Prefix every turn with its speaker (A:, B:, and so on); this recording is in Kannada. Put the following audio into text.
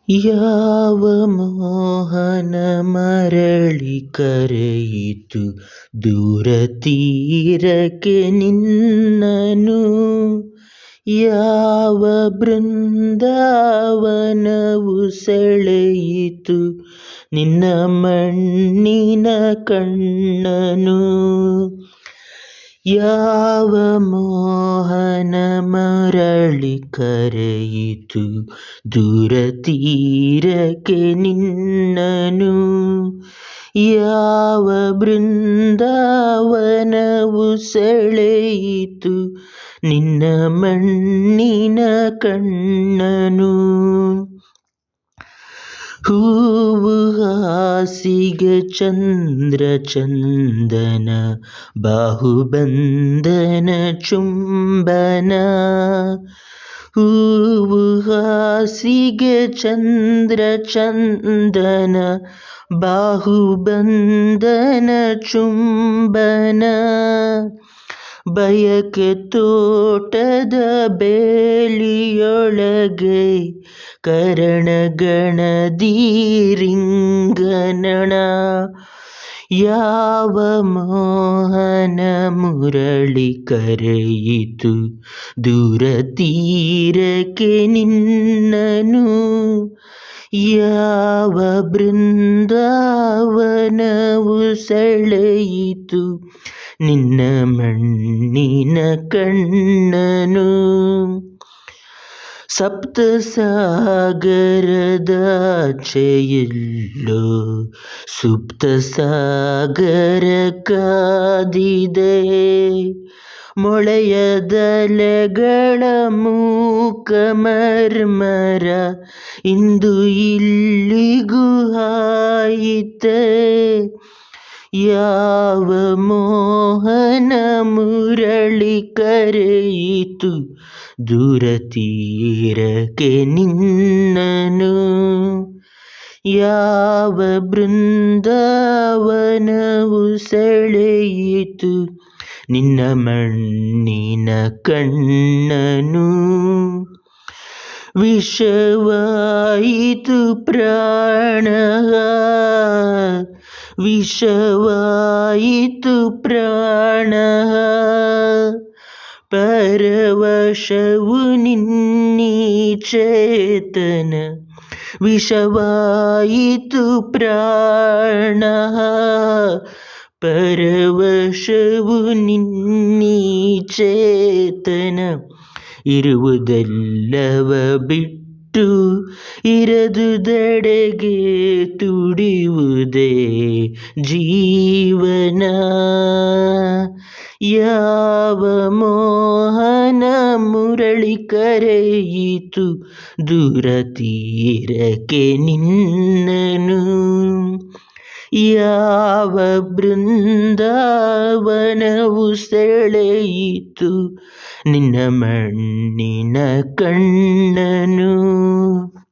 A: ಯಾವ ಮೋಹನ ಮರಳಿ ಕರೆಯಿತು ದೂರ ತೀರಕ್ಕೆ ನಿನ್ನನು. ಯಾವ ಬೃಂದಾವನವು ಸೆಳೆಯಿತು ನಿನ್ನ ಮಣ್ಣಿನ ಕಣ್ಣನು. ಯಾವ ಮೋಹನ ಮರಳಿ ಕರೆಯಿತು ದೂರ ತೀರಕ್ಕೆ ನಿನ್ನನು. ಯಾವ ಬೃಂದಾವನವು ಸೆಳೆಯಿತು ನಿನ್ನ ಮಣ್ಣಿನ ಕಣ್ಣನು. ಹೂವು ಹಾಸಿಗೆ ಚಂದ್ರ ಚಂದನ ಬಾಹುಬಂಧನ ಚುಂಬನ. ಹೂವು ಹಾಸಿಗೆ ಚಂದ್ರ ಚಂದನ ಬಾಹುಬಂಧನ ಚುಂಬನ. ಬಯಕೆ ತೋಟದ ಬೇಲಿಯೊಳಗೆ ಕರಣಗಣದಿ ರಿಂಗನಣ. ಯಾವ ಮೋಹನ ಮುರಳಿ ಕರೆಯಿತು ದೂರ ತೀರಕ್ಕೆ ನಿನ್ನನು. ಯಾವ ಬೃಂದಾವನವು ಸೆಳೆಯಿತು ನಿನ್ನ ಮಣ್ಣಿನ ಕಣ್ಣನು. ಸಪ್ತಸಾಗರದಾಚೆಯೆಲ್ಲೋ ಸುಪ್ತ ಸಾಗರ ಕಾದಿದೆ. ಮೊಳೆಯದಲೆಗಳ ಮೂಕ ಮರ್ಮರ ಇಂದು ಇಲ್ಲಿಗೂ ಹಾಯಿತೆ. ಯಾವ ಮೋಹನ ಮುರಳಿ ಕರೆಯಿತು ದೂರ ತೀರಕ್ಕೆ ನಿನ್ನನು. ಯಾವ ಬೃಂದಾವನವು ಸೆಳೆಯಿತು ನಿನ್ನ ಮಣ್ಣಿನ ಕಣ್ಣನು. ವಿಷವಾಯಿತು ಪ್ರಾಣ, ವಿಷವಾಯಿತು ಪ್ರಾಣ. ಪರವಶವು ನಿನ್ನೀ ಚೇತನ, ವಿಷವಾಯಿತು ಪ್ರಾಣ. ಪರವಶವು ನಿನ್ನೀ ಚೇತನ. ಇರುವುದೆಲ್ಲವ ಬಿಟ್ಟು ಇರದುದೆಡೆಗೆ ತುಡಿಯುವುದೇ ಜೀವನ. ಯಾವ ಮೋಹನ ಮುರಳಿ ಕರೆಯಿತು ದೂರ ತೀರಕ್ಕೆ ನಿನ್ನನು. ಯಾವ ಬೃಂದಾವನವು ಸೆಳೆಯಿತು ನಿನ್ನ ಮಣ್ಣಿನ ಕಣ್ಣನು.